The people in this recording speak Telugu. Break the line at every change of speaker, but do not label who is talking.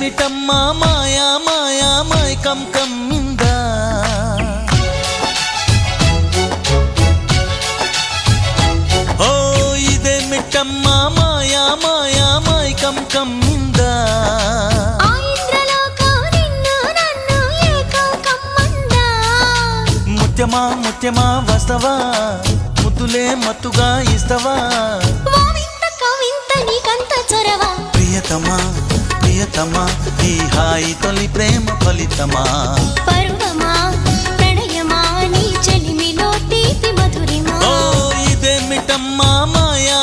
ఇదేమిటమ్మా మాయా మాయా మైకం కమ్మిందా ఓ ఇదేమిటమ్మా మాయా మాయా మైకం కమ్మిందా ముత్యమా ముత్యమా వస్తవా ముద్దులే మత్తుగా ఇస్తవా ప్రియతమా ప్రియతమా ఈ హాయి తొలి ప్రేమ ఫలితమా
పర్వమా ప్రణయమా నీ చెలిమిలో తీపి మధురిమా
ఓ ఇదేమిటమ్మా మాయా